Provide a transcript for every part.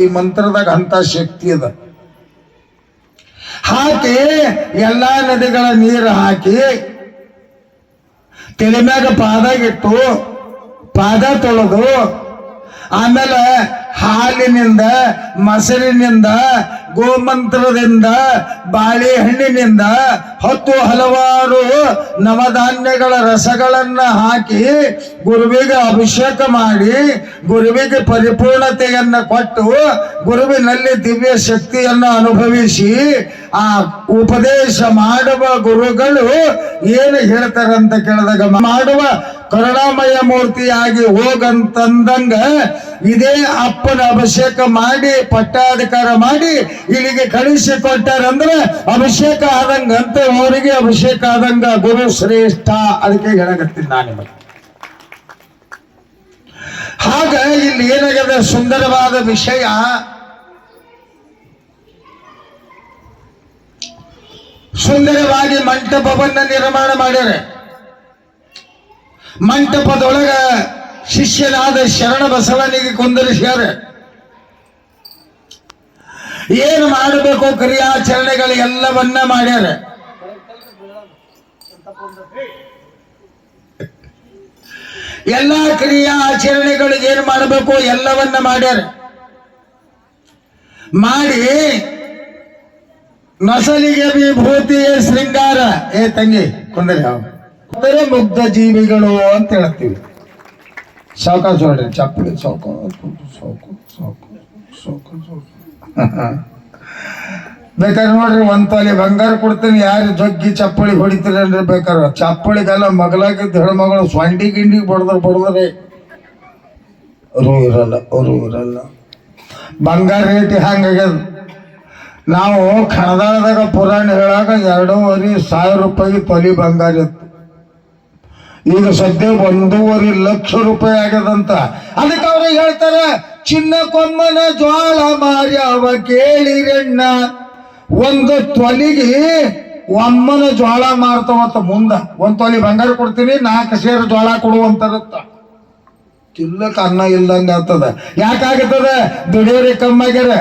ಈ ಮಂತ್ರದಾಗ ಅಂತ ಶಕ್ತಿ ಅದ. ಹಾಕಿ ಎಲ್ಲಾ ನದಿಗಳ ನೀರು ಹಾಕಿ ತಲೆ ಮ್ಯಾಗ ಪಾದಾಗಿಟ್ಟು ಪಾದ ತೊಳೆದು ಆಮೇಲೆ ಹಾಲಿನಿಂದ ಮೊಸರಿನಿಂದ ಗೋಮಂತ್ರದಿಂದ ಬಾಳೆಹಣ್ಣಿನಿಂದ 10 ಹಲವಾರು ನವಧಾನ್ಯಗಳ ರಸಗಳನ್ನ ಹಾಕಿ ಗುರುವಿಗೆ ಅಭಿಷೇಕ ಮಾಡಿ ಗುರುವಿಗೆ ಪರಿಪೂರ್ಣತೆಯನ್ನ ಕೊಟ್ಟು ಗುರುವಿನಲ್ಲಿ ದಿವ್ಯ ಶಕ್ತಿಯನ್ನು ಅನುಭವಿಸಿ ಆ ಉಪದೇಶ ಮಾಡುವ ಗುರುಗಳು ಏನು ಹೇಳ್ತಾರಂತ ಕೇಳಿದಾಗ ಮಾಡುವ ಕರುಣಾಮಯ ಮೂರ್ತಿಯಾಗಿ ಹೋಗಂತಂದಂಗ ಇದೇ ಅಪ್ಪನ ಅಭಿಷೇಕ ಮಾಡಿ ಪಟ್ಟಾಧಿಕಾರ ಮಾಡಿ ಇಲ್ಲಿಗೆ ಕಳಿಸಿಕೊಟ್ಟಾರಂದ್ರೆ ಅಭಿಷೇಕ ಆದಂಗಂತ ಅವರಿಗೆ ಅಭಿಷೇಕ ಆದಂಗ ಗುರು ಶ್ರೇಷ್ಠ. ಅದಕ್ಕೆ ಹೇಳಕತ್ತೀನಿ ನಾನು ನಿಮಗೆ. ಹಾಗ ಇಲ್ಲಿ ಏನಾಗಿದೆ ಸುಂದರವಾದ ವಿಷಯ. ಸುಂದರವಾಗಿ ಮಂಟಪವನ್ನ ನಿರ್ಮಾಣ ಮಾಡ್ಯಾರೆ. ಮಂಟಪದೊಳಗ ಶಿಷ್ಯನಾದ ಶರಣ ಬಸವನಿಗೆ ಕುಂದರಿಸ್ಯಾರ. ಏನು ಮಾಡಬೇಕು ಕ್ರಿಯಾಚರಣೆಗಳು ಎಲ್ಲವನ್ನ ಮಾಡ್ಯಾರ. ಎಲ್ಲ ಕ್ರಿಯಾಚರಣೆಗಳಿಗೆ ಏನು ಮಾಡಬೇಕು ಎಲ್ಲವನ್ನ ಮಾಡ್ಯಾರ. ಮಾಡಿ ನಸಲಿಗೆ ವಿಭೂತಿ ಶೃಂಗಾರ. ತಂಗಿ ಕುಂದರಿ ಮುಗ್ಧ ಜೀವಿಗಳು ಅಂತ ಹೇಳ್ತೀವಿ. ಸಾವುಕಾಶ ನೋಡ್ರಿ ಚಪ್ಪಲಿ ಸೌಕು ಸೌಕು ಸೌಕು ಸೌಕು ಸೌಕು. ಬೇಕಾದ್ರೆ ನೋಡ್ರಿ 1 ತೊಲೆ ಬಂಗಾರ ಕೊಡ್ತೀನಿ ಯಾರು ಜಗ್ಗಿ ಚಪ್ಪಳಿ ಹೊಡಿತೀರಿ ಅಂದ್ರೆ ಬೇಕಾದ್ರೆ ಚಪ್ಪಳಿಗೆಲ್ಲ ಮಗಲಾಗಿದ್ದು ಹೆಣ್ಮಗಳು ಸ್ವಂಡಿ ಗಿಂಡಿಗೆ ಬಡದ್ರೆ ರೂ ಇರಲ್ಲ. ಬಂಗಾರ ರೇಟ್ ಹಂಗಾಗ್ಯದ. ನಾವು ಕಣದಾಳದಾಗ ಪುರಾಣ ಹೇಳಾಗ 2,500 ರೂಪಾಯಿ ತೊಲಿ ಬಂಗಾರ ಇತ್ತು. ಈಗ ಸದ್ಯ 1.5 ಲಕ್ಷ ರೂಪಾಯಿ ಆಗ್ಯದಂತ. ಅದಕ್ಕೆ ಅವ್ರಿಗೆ ಹೇಳ್ತಾರೆ ಚಿನ್ನ ಕೊಮ್ಮನ ಜ್ವಾಳ ಮಾರ್ಯಾವ ಕೇಳಿರಣ್ಣ. 1 ತೊಲಿಗೆ ಒಮ್ಮನ ಜ್ವಾಳ ಮಾರ್ತಾವಂತ. ಮುಂದ 1 ತೊಲಿ ಬಂಗಾರ ಕೊಡ್ತೀನಿ 4 ಸೇರು ಜ್ವಾಳ ಕೊಡುವಂತಾರತ್ತ. ತಿಲ್ಲಕ್ ಅನ್ನ ಇಲ್ದಂಗ ಆಗ್ತದ. ಯಾಕಾಗ್ತದ? ದುಡಿಯೋರಿ ಕಮ್ಮಾಗ್ಯಾರ.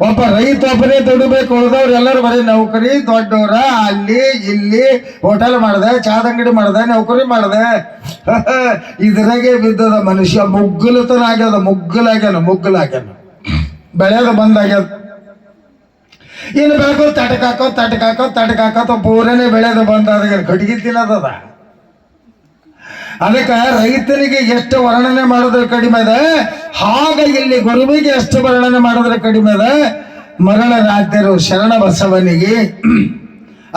ಒಬ್ಬ ರೈತ ಒಬ್ಬರೇ ದುಡಿಬೇಕು. ಉಳಿದವ್ರು ಎಲ್ಲರೂ ಬರೀ ನೌಕರಿ, ದೊಡ್ಡವ್ರ ಅಲ್ಲಿ ಇಲ್ಲಿ ಹೋಟೆಲ್ ಮಾಡ್ದೆ, ಚಾದಂಗಡಿ ಮಾಡ್ದೆ, ನೌಕರಿ ಮಾಡ್ದೆ. ಇದ್ರಾಗೆ ಬಿದ್ದದ ಮನುಷ್ಯ. ಮುಗ್ಗಲತನ ಆಗ್ಯದ. ಮುಗ್ಗಲಾಗ್ಯಾನ ಬೆಳೆದ ಬಂದಾಗ್ಯದ. ಇನ್ನು ಬೇಕು ತಟಕಾಕೋ ಪೂರನೇ ಬೆಳೆದ ಬಂದಾದ ಕಟ್ಗಿ ತಿನ್ನೋದದ. ಅದಕ್ಕೆ ರೈತನಿಗೆ ಎಷ್ಟು ವರ್ಣನೆ ಮಾಡಿದ್ರೆ ಕಡಿಮೆ ಇದೆ, ಹಾಗ ಇಲ್ಲಿ ಗುರುವಿಗೆ ಎಷ್ಟು ವರ್ಣನೆ ಮಾಡಿದ್ರೆ ಕಡಿಮೆ ಇದೆ. ಮರಳ ರಾಜ್ಯರು ಶರಣ ಬಸವನಿಗೆ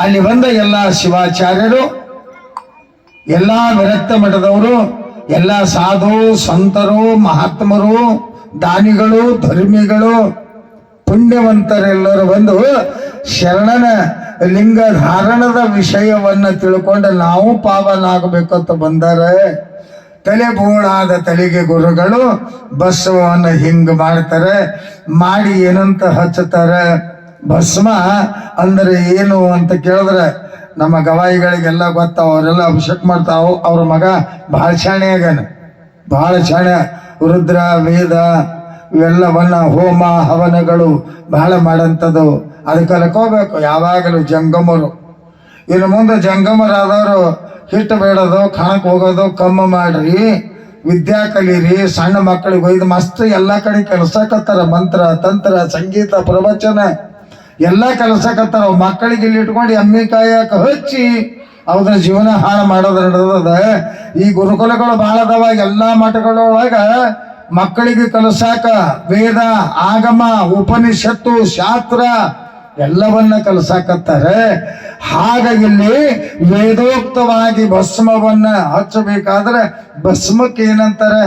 ಅಲ್ಲಿ ಬಂದ ಎಲ್ಲ ಶಿವಾಚಾರ್ಯರು, ಎಲ್ಲ ವಿರಕ್ತ ಮಠದವರು, ಎಲ್ಲ ಸಾಧು ಸಂತರು, ಮಹಾತ್ಮರು, ದಾನಿಗಳು, ಧರ್ಮಿಗಳು, ಪುಣ್ಯವಂತರೆಲ್ಲರೂ ಬಂದು ಶರಣನ ಲಿಂಗ ಧಾರಣದ ವಿಷಯವನ್ನ ತಿಳ್ಕೊಂಡು ನಾವು ಪಾವನಾಗಬೇಕಂತ ಬಂದರೆ ತಲೆ ಬೋಳಾದ ತಲೆಗೆ ಗುರುಗಳು ಭಸ್ಮವನ್ನು ಹಿಂಗ ಮಾಡ್ತಾರೆ. ಮಾಡಿ ಏನಂತ ಹಚ್ಚುತ್ತಾರೆ. ಭಸ್ಮ ಅಂದ್ರೆ ಏನು ಅಂತ ಕೇಳಿದ್ರೆ ನಮ್ಮ ಗವಾಯಿಗಳಿಗೆಲ್ಲ ಗೊತ್ತಾವ. ಅವರೆಲ್ಲ ಅಭಿಷೇಕ ಮಾಡ್ತಾವ. ಅವ್ರ ಮಗ ಬಹಳ ಶಾಣೆ ಆಗ್ಯಾನ. ಬಹಳ ಶಾಣೆ. ರುದ್ರ ವೇದ ಇವೆಲ್ಲವನ್ನ ಹೋಮ ಹವನಗಳು ಬಹಳ ಮಾಡಂಥದ್ದು. ಅದಕ್ಕೆ ಕಲ್ಕೋಬೇಕು ಯಾವಾಗಲೂ ಜಂಗಮರು. ಇನ್ನು ಮುಂದೆ ಜಂಗಮರಾದವರು ಹಿಟ್ಟು ಬೇಡೋದು, ಖಾಣಕ್ಕೆ ಹೋಗೋದು ಕಮ್ಮ ಮಾಡ್ರಿ, ವಿದ್ಯಾ ಕಲೀರಿ. ಸಣ್ಣ ಮಕ್ಕಳಿಗೆ ಒಯ್ದು ಮಸ್ತ್ ಎಲ್ಲ ಕಡೆ ಕೆಲಸಕತ್ತಾರ. ಮಂತ್ರ ತಂತ್ರ ಸಂಗೀತ ಪ್ರವಚನ ಎಲ್ಲ ಕೆಲಸಕತ್ತಾರ. ಮಕ್ಕಳಿಗೆ ಇಲ್ಲಿ ಇಟ್ಕೊಂಡು ಎಮ್ಮಿ ಕಾಯಕ ಹಚ್ಚಿ ಅವ್ರ ಜೀವನ ಹಾಳು ಮಾಡೋದು ನಡೆದದ. ಈ ಗುರುಕುಲಗಳು ಬಹಳ ಅದಾವ. ಎಲ್ಲ ಮಠಗಳೊಳಗ ಮಕ್ಕಳಿಗೆ ಕಲಿಸಾಕ ವೇದ ಆಗಮ ಉಪನಿಷತ್ತು ಶಾಸ್ತ್ರ ಎಲ್ಲವನ್ನ ಕಲಿಸಾಕತ್ತಾರೆ. ಹಾಗಾಗಿ ಇಲ್ಲಿ ವೇದೋಕ್ತವಾಗಿ ಭಸ್ಮವನ್ನ ಹಚ್ಚಬೇಕಾದ್ರೆ ಭಸ್ಮಕ್ಕೆ ಏನಂತಾರೆ?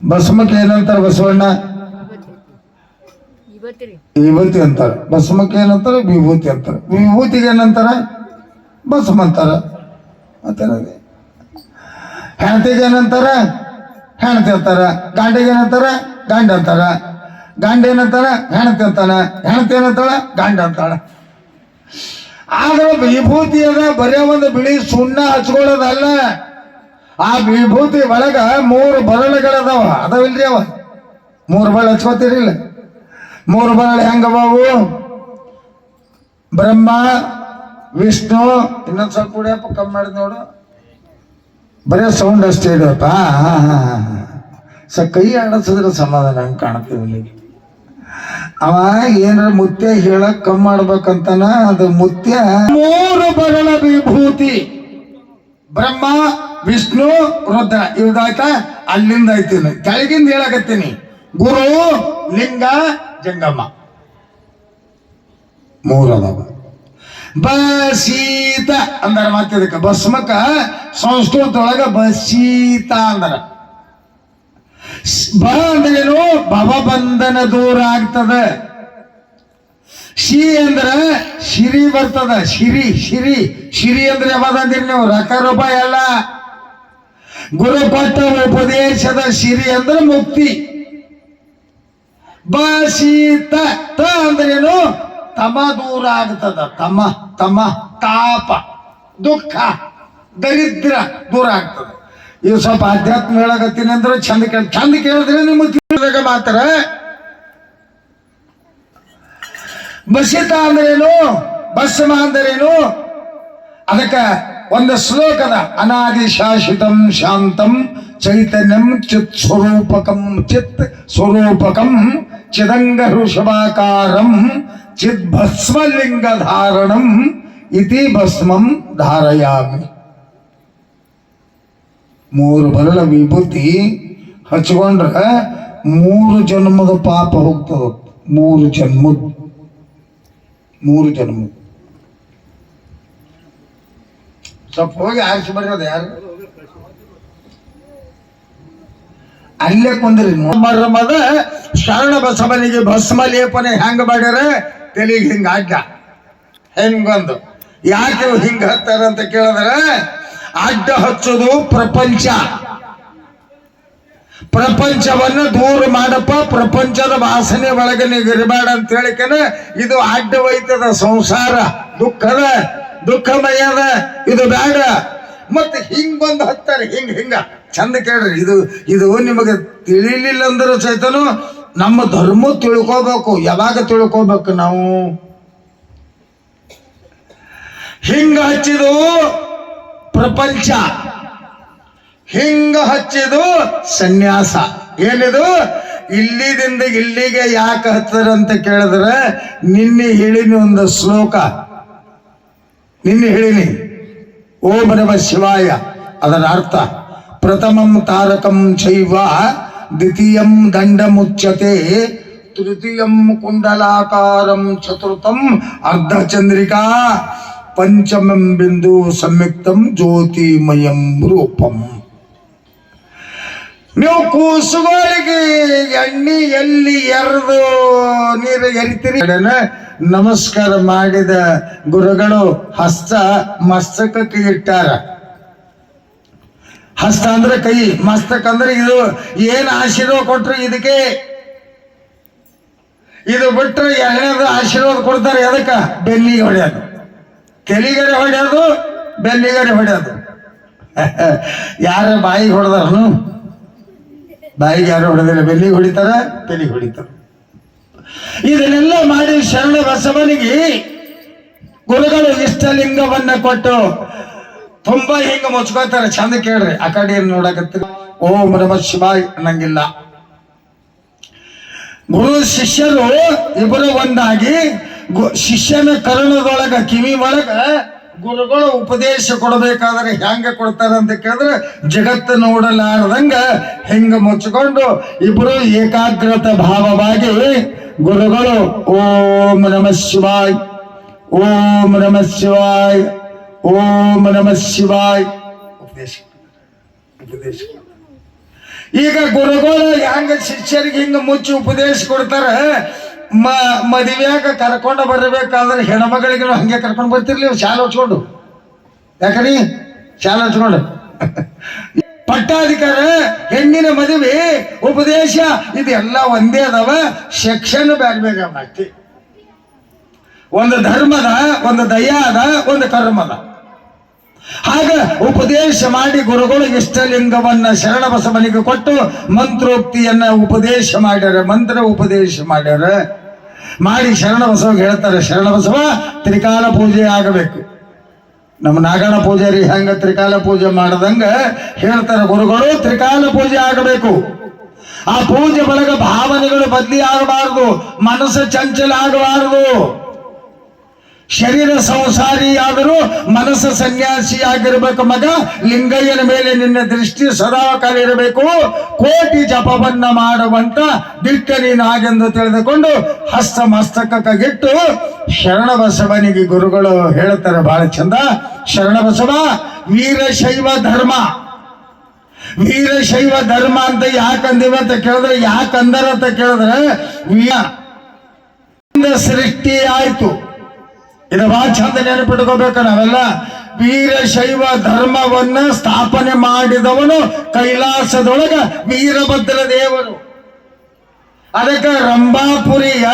ಬಸವಣ್ಣ ವಿಭೂತಿ ಅಂತಾರೆ. ಭಸ್ಮಕ್ಕೆ ಏನಂತಾರೆ? ವಿಭೂತಿ ಅಂತಾರೆ. ವಿಭೂತಿಗೆ ಏನಂತಾರೆ? ಭಸ್ಮ ಅಂತಾರ. ಹೆಣ್ತಿಗೆ ಏನಂತಾರ? ಹೆಣ್ತಿ ಅಂತಾರ. ಗಾಂಡಿಗೆ ಏನಂತಾರ? ಗಂಡ ಅಂತಾರ. ಗಂಡ ಏನಂತಾರ? ಹೆಣ್ತಿ ಅಂತಾನ. ಹೆಣ್ತಿ ಏನಂತಾಳ? ಗಂಡ ಅಂತಾಳ. ಆದ್ರೆ ವಿಭೂತಿ ಅದ ಬರೇ ಒಂದು ಬಿಳಿ ಸುಣ್ಣ ಹಚ್ಕೊಳ್ಳೋದಲ್ಲ. ಆ ವಿಭೂತಿ ಒಳಗ 3 ಬರಳುಗಳದಾವ. ಅದಾವಿಲ್ರಿ ಅವ ಮೂರು ಬಳ್ಳಿ ಹಚ್ಕೋತೀರಿಲ್ಲ? ಮೂರು ಬಳ್ಳಿ ಹೆಂಗಬಾವು? ಬ್ರಹ್ಮ, ವಿಷ್ಣು, ಇನ್ನೊಂದು ಸ್ವಲ್ಪ ಕುಡಿಯಪ್ಪ, ಕಮ್ಮಿ ಮಾಡಿದ್ ನೋಡು, ಬರೀ ಸೌಂಡ್ ಅಷ್ಟೇ ಇಡಪ್ಪ. ಕೈ ಆಡಿಸಿದ್ರೆ ಸಮಾಧಾನ ಹಂಗೆ ಕಾಣ್ತೀವಿ. ಅವ ಏನಾರ ಮುತ್ಯ ಹೇಳಕ್ ಕಮ್ಮಿ ಮಾಡ್ಬೇಕಂತಾನ. ಅದು ಮುತ್ಯ ಮೂರು ಬರಳ ವಿಭೂತಿ, ಬ್ರಹ್ಮ, ವಿಷ್ಣು, ರುದ್ರ, ಇವ್ದಾಯ್ತಾ? ಅಲ್ಲಿಂದ ಐತೀನಿ, ಕೆಳಗಿಂದ ಹೇಳಕತ್ತೀನಿ. ಗುರು, ಲಿಂಗ, ಜಂಗಮ, ಮೂರದವ. ಬಸೀತ ಅಂದಾರ. ಮಾತಿದಕ್ಕೆ ಭಸ್ಮಕ ಸಂಸ್ಕೃತೊಳಗ ಬಸೀತ ಅಂದಾರ. ಬ ಅಂದ್ರೇನು? ಭವಬಂಧನ ದೂರ ಆಗ್ತದ. ಶಿ ಅಂದ್ರ ಶಿರಿ ಬರ್ತದ. ಶಿರಿ ಶಿರಿ ಶಿರಿ ಅಂದ್ರೆ ಯಾವ್ದಂದಿರಿ ನೀವು? ರೊಕ್ಕ ರೂಪಾಯಿ ಅಲ್ಲ. ಗುರು ಕೊಟ್ಟ ಉಪದೇಶದ ಶಿರಿ ಅಂದ್ರೆ ಮುಕ್ತಿ. ಬಸೀತ ತ ಅಂದ್ರೇನು? ತಮ ದೂರ ಆಗ್ತದ. ತಮ ತಮ ತಾಪ, ದುಃಖ, ದರಿದ್ರ ದೂರ ಆಗ್ತದ. ಇವು ಸ್ವಲ್ಪ ಅಧ್ಯಾತ್ಮ ಹೇಳಕತ್ತೀನಿ ಅಂದ್ರೆ ಚಂದ ಕೇಳಿದ್ರೆ ನಿಮಗೆ ತಿಳಿದಾಗ ಮಾತ್ರ. ಬಸಿತ ಅಂದ್ರೇನು? ಭಸ್ಮ ಅಂದ್ರೇನು? ಅದಕ್ಕೆ ಒಂದು ಶ್ಲೋಕದ. ಅನಾದಿ ಶಾಶ್ವತಂ ಶಾಂತಂ ಚೈತನ್ಯಂ ಚಿತ್ ಸ್ವರೂಪಕಂ ಚಿತ್ ಸ್ವರೂಪಕಂ ಚಿದಂಗ ಋಷಭಾಕಾರಂ ಚಿತ್ ಭಸ್ಮಲಿಂಗ ಧಾರಣಂ ಇತಿ ಭಸ್ಮಂ ಧಾರಯಾಮಿ. ಮೂರು ಬರಳ ವಿಭೂತಿ ಹಚ್ಕೊಂಡ್ರೆ 3 ಜನ್ಮದ ಪಾಪ ಹೋಗ್ತದ. 3 ಜನ್ಮದ ಸ್ವಲ್ಪ ಹೋಗಿ ಆರಿಸಿ ಬರೋದು ಯಾರು? ಅಲ್ಲೇ ಕುಂದ್ರಿ. ಮರ್ಮದ ಶರಣ ಬಸವನಿಗೆ ಭಸ್ಮ ಲೇಪನೆ ಹೆಂಗ ಮಾಡ್ಯಾರ? ತೆಲಿಗೆ ಹಿಂಗ ಅಡ್ಡ ಹೆಂಗೊಂದು. ಯಾಕೆ ಹಿಂಗ ಹತ್ತಾರ ಅಂತ ಕೇಳಿದ್ರೆ, ಅಡ್ಡ ಹಚ್ಚೋದು ಪ್ರಪಂಚ. ಪ್ರಪಂಚವನ್ನು ದೂರ ಮಾಡಪ್ಪ, ಪ್ರಪಂಚದ ವಾಸನೆ ಒಳಗೆ ನೀಗಿರಬೇಡ ಅಂತ ಹೇಳಿಕನ ಇದು ಅಡ್ಡ ಒಯ್ತದ. ಸಂಸಾರ ದುಃಖದ, ದುಃಖಮಯದ, ಇದು ಬೇಡ. ಮತ್ತೆ ಹಿಂಗ್ ಬಂದು ಹತ್ತಾರೆ. ಹಿಂಗ ಚಂದ ಕೇಳ್ರಿ. ಇದು ನಿಮಗೆ ತಿಳಿಲಿಲ್ಲ ಅಂದ್ರೆ ಸಹಿತನು ನಮ್ಮ ಧರ್ಮ ತಿಳ್ಕೋಬೇಕು. ಯಾವಾಗ ತಿಳ್ಕೋಬೇಕು ನಾವು? ಹಿಂಗ ಹಚ್ಚಿದು ಪ್ರಪಂಚ, ಹಿಂಗ ಹಚ್ಚಿದು ಸನ್ಯಾಸ. ಏನಿದು? ಇಲ್ಲಿದಿಂದ ಇಲ್ಲಿಗೆ ಯಾಕೆ ಹಚ್ಚಾರ ಅಂತ ಕೇಳಿದ್ರೆ, ನಿನ್ನೆ ಹೇಳಿನಿ ಒಂದು ಶ್ಲೋಕ. ನಿನ್ನೆ ಹೇಳಿನಿ ಓಂ ನಮಃ ಶಿವಾಯ. ಅದರ ಅರ್ಥ ಪ್ರಥಮಂ ತಾರಕಂ ಚೈವ ದ್ವಿತೀಯಂ ದಂಡಮುಚ್ಯತೆ ತೃತೀಯಂ ಕುಂಡಲಾಕಾರಂ ಚತುರ್ಥಂ ಅರ್ಧಚಂದ್ರಿಕಾ ಪಂಚಮಂ ಬಿಂದು ಸಂಯುಕ್ತಂ ಜ್ಯೋತಿಮಯಂ ರೂಪಂ. ನೀವು ಕೂಸುಗಳಿಗೆ ಎಣ್ಣೆ ಎಲ್ಲಿ ಎರೆದು ನೀರು ಎರಿತೀರಿ? ನಮಸ್ಕಾರ ಮಾಡಿದ ಗುರುಗಳು ಹಸ್ತ ಮಸ್ತಕಕ್ಕೆ ಇಟ್ಟಾರ. ಹಸ್ತ ಅಂದ್ರೆ ಕೈ, ಮಸ್ತಕ ಅಂದ್ರೆ ಇದು. ಏನ್ ಆಶೀರ್ವಾದ ಕೊಟ್ರು ಇದಕ್ಕೆ? ಇದು ಬಿಟ್ರೆ ಎರಡನೇದು ಆಶೀರ್ವಾದ ಕೊಡ್ತಾರೆ. ಅದಕ್ಕ ಬೆನ್ನಿಗೆ ಹೊಡೆಯೋದು, ತೆಲಿಗರೆ ಹೊಡೆಯೋದು, ಬೆನ್ನಿಗರೆ ಹೊಡೆಯೋದು. ಯಾರ ಬಾಯಿಗೆ ಹೊಡೆದಾರನು? ಬಾಯಿಗೆ ಯಾರು ಹೊಡೆದಿಲ್ಲ, ಬೆನ್ನಿಗೆ ಹೊಡಿತಾರ, ತೆಲಿಗೆ ಹೊಡಿತಾರ. ಇದನ್ನೆಲ್ಲ ಮಾಡಿ ಶರಣ ಬಸವನಿಗೆ ಗುರುಗಳು ಇಷ್ಟಲಿಂಗವನ್ನ ಕೊಟ್ಟು ತುಂಬಾ ಹಿಂಗ ಮುಚ್ಕೋತಾರೆ. ಚಂದ ಕೇಳ್ರಿ. ಆ ಕಡೆ ಏನ್ ನೋಡಕತ್ತೀರಿ? ಓಂ ನಮಃ ಶಿವಾಯ ಅನ್ನಂಗಿಲ್ಲ. ಗುರು ಶಿಷ್ಯರು ಇಬ್ಬರು ಒಂದಾಗಿ ಶಿಷ್ಯನ ಕರ್ಣದೊಳಗ ಕಿವಿ ಒಳಗ ಗುರುಗಳು ಉಪದೇಶ ಕೊಡಬೇಕಾದ್ರೆ ಹೆಂಗ ಕೊಡ್ತಾರ ಅಂತ ಕೇಳಿದ್ರೆ, ಜಗತ್ತು ನೋಡಲಾರ್ದಂಗ ಹೆಂಗ ಮುಚ್ಚಿಕೊಂಡು ಇಬ್ರು ಏಕಾಗ್ರತ ಭಾವವಾಗಿ ಗುರುಗಳು ಓಂ ನಮಃ ಶಿವಾಯ್, ಓಂ ನಮಃ ಶಿವಾಯ್, ಓಂ ನಮಃ ಶಿವಾಯ್ ಉಪದೇಶ. ಈಗ ಗುರುಗಳು ಹೆಂಗ ಶಿಷ್ಯರಿಗೆ ಹಿಂಗ ಮುಚ್ಚಿ ಉಪದೇಶ ಕೊಡ್ತಾರ. ಮದುವೆಯಾಗ ಕರ್ಕೊಂಡು ಬರಬೇಕಾದ್ರೆ ಹೆಣ್ಮಗಳಿಗೆ ಹಂಗೆ ಕರ್ಕೊಂಡು ಬರ್ತಿರ್ಲಿ ಶಾಲೆ ಹಚ್ಕೊಂಡು. ಯಾಕರಿ ಶಾಲೆ ಹಚ್ಕೊಂಡು ಪಟ್ಟಾಧಿಕಾರ ಹೆಣ್ಣಿನ ಮದುವೆ ಉಪದೇಶ ಇದೆಲ್ಲ ಒಂದೇ ಅದಾವ. ಸೆಕ್ಷನ್ ಬ್ಯಾಗ್ ಬೇಗ ಅಷ್ಟೇ. ಒಂದು ಧರ್ಮದ, ಒಂದು ದಯಾದ, ಒಂದು ಕರ್ಮದ. ಆಗ ಉಪದೇಶ ಮಾಡಿ ಗುರುಗಳು ಇಷ್ಟಲಿಂಗವನ್ನ ಶರಣಬಸವನಿಗೆ ಕೊಟ್ಟು ಮಂತ್ರೋಕ್ತಿಯನ್ನ ಉಪದೇಶ ಮಾಡ್ಯಾರ, ಮಂತ್ರ ಉಪದೇಶ ಮಾಡ್ಯಾರ. ಮಾಡಿ ಶರಣಬಸವಗೆ ಹೇಳ್ತಾರೆ, ಶರಣಬಸವ ತ್ರಿಕಾಲ ಪೂಜೆ ಆಗಬೇಕು. ನಮ್ಮ ನಾಗಣ ಪೂಜಾರಿ ಹೆಂಗ ತ್ರಿಕಾಲ ಪೂಜೆ ಮಾಡದಂಗ ಹೇಳ್ತಾರೆ ಗುರುಗಳು, ತ್ರಿಕಾಲ ಪೂಜೆ ಆಗಬೇಕು. ಆ ಪೂಜೆ ಒಳಗ ಭಾವನೆಗಳು ಬದಲಿ ಆಗಬಾರದು, ಮನಸ್ಸು ಚಂಚಲ ಆಗಬಾರದು. ಶರೀರ ಸಂಸಾರಿ ಆದರೂ ಮನಸ್ಸು ಸನ್ಯಾಸಿ ಆಗಿರ್ಬೇಕು. ಮಗ, ಲಿಂಗಯ್ಯನ ಮೇಲೆ ನಿನ್ನ ದೃಷ್ಟಿ ಸದಾಕಾಲ ಇರಬೇಕು. ಕೋಟಿ ಜಪವನ್ನ ಮಾಡುವಂತ ದಿಟ್ಟ ನೀನು ಹಾಗೆಂದು ತಿಳಿದುಕೊಂಡು ಹಸ್ತ ಮಸ್ತಕಕ್ಕಿಟ್ಟು ಶರಣಬಸವನಿಗೆ ಗುರುಗಳು ಹೇಳ್ತಾರೆ ಬಹಳ ಚಂದ. ಶರಣಬಸವ ವೀರಶೈವ ಧರ್ಮ, ವೀರಶೈವ ಧರ್ಮ ಅಂತ ಯಾಕಂದಿವ ಅಂತ ಕೇಳಿದ್ರೆ, ಯಾಕಂದರ ಅಂತ ಕೇಳಿದ್ರೆ ಸೃಷ್ಟಿ ಆಯ್ತು. ಇದು ಬಹಳ ಚಂದ ನೆನಪಿಟ್ಕೋಬೇಕು ನಾವೆಲ್ಲ. ವೀರಶೈವ ಧರ್ಮವನ್ನ ಸ್ಥಾಪನೆ ಮಾಡಿದವನು ಕೈಲಾಸದೊಳಗ ವೀರಭದ್ರ ದೇವರು. ಅದಕ್ಕೆ ರಂಭಾಪುರಿಯ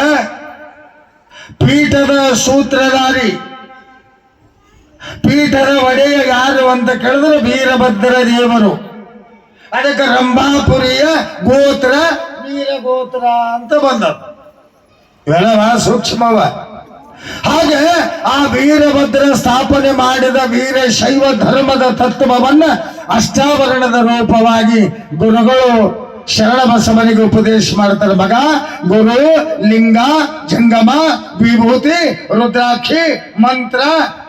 ಪೀಠದ ಸೂತ್ರಧಾರಿ, ಪೀಠದ ಒಡೆಯ ಯಾರು ಅಂತ ಕೇಳಿದ್ರೆ ವೀರಭದ್ರ ದೇವರು. ಅದಕ್ಕೆ ರಂಭಾಪುರಿಯ ಗೋತ್ರ ವೀರಗೋತ್ರ ಅಂತ ಬಂದ. ಇವೆಲ್ಲ ಸೂಕ್ಷ್ಮವ. ಹಾಗೆ ಆ ವೀರಭದ್ರ ಸ್ಥಾಪನೆ ಮಾಡಿದ ವೀರಶೈವ ಧರ್ಮದ ತತ್ವವನ್ನ ಅಷ್ಟಾವರಣದ ರೂಪವಾಗಿ ಗುರುಗಳು ಶರಣಬಸವನಿಗೆ ಉಪದೇಶ ಮಾಡ್ತಾರೆ. ಮಗ, ಗುರು, ಲಿಂಗ, ಜಂಗಮ, ವಿಭೂತಿ, ರುದ್ರಾಕ್ಷಿ, ಮಂತ್ರ,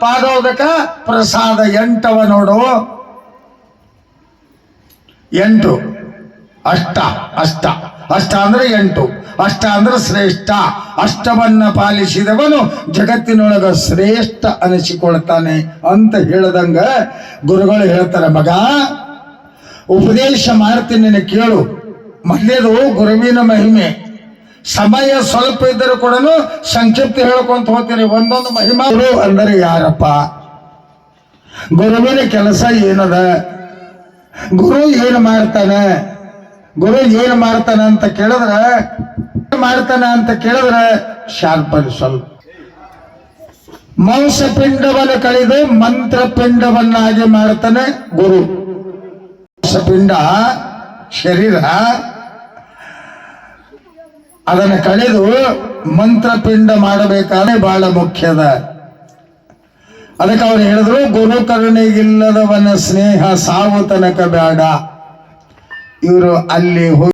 ಪಾದೋದಕ, ಪ್ರಸಾದ 8 ನೋಡು. 8 ಅಷ್ಟ ಅಷ್ಟ ಅಷ್ಟ ಅಂದ್ರೆ 8, ಅಷ್ಟ ಅಂದ್ರೆ ಶ್ರೇಷ್ಠ. ಅಷ್ಟವನ್ನ ಪಾಲಿಸಿದವನು ಜಗತ್ತಿನೊಳಗ ಶ್ರೇಷ್ಠ ಅನಿಸಿಕೊಳ್ತಾನೆ ಅಂತ ಹೇಳದಂಗ ಗುರುಗಳು ಹೇಳ್ತಾರೆ, ಮಗ ಉಪದೇಶ ಮಾಡ್ತೀನಿ, ನೀನು ಕೇಳು. ಮೊದಲೇದು ಗುರುವಿನ ಮಹಿಮೆ. ಸಮಯ ಸ್ವಲ್ಪ ಇದ್ದರೂ ಕೂಡ ಸಂಕ್ಷಿಪ್ತ ಹೇಳ್ಕೊಂತ ಹೋಗ್ತೀನಿ. ಒಂದೊಂದು ಮಹಿಮಾ. ಗುರು ಅಂದರೆ ಯಾರಪ್ಪ? ಗುರುವಿನ ಕೆಲಸ ಏನದ? ಗುರು ಏನು ಮಾಡ್ತಾನೆ? ಗುರು ಏನು ಮಾಡ್ತಾನೆ ಅಂತ ಕೇಳಿದ್ರೆ ಶಾರ್ಪರಿ ಸ್ವಲ್ಪ. ಮಾಂಸಪಿಂಡವನ್ನು ಕಳೆದು ಮಂತ್ರಪಿಂಡವನ್ನಾಗಿ ಮಾಡ್ತಾನೆ ಗುರು. ಮಾಂಸಪಿಂಡ ಶರೀರ, ಅದನ್ನು ಕಳೆದು ಮಂತ್ರಪಿಂಡ ಮಾಡಬೇಕಾದ್ರೆ ಬಹಳ ಮುಖ್ಯದ. ಅದಕ್ಕೆ ಅವ್ರು ಹೇಳಿದ್ರು, ಗುರು ಕರುಣೆಗಿಲ್ಲದವನ ಸ್ನೇಹ ಸಾವು ತನಕ ಬೇಡ. ಇವರು ಅಲ್ಲಿ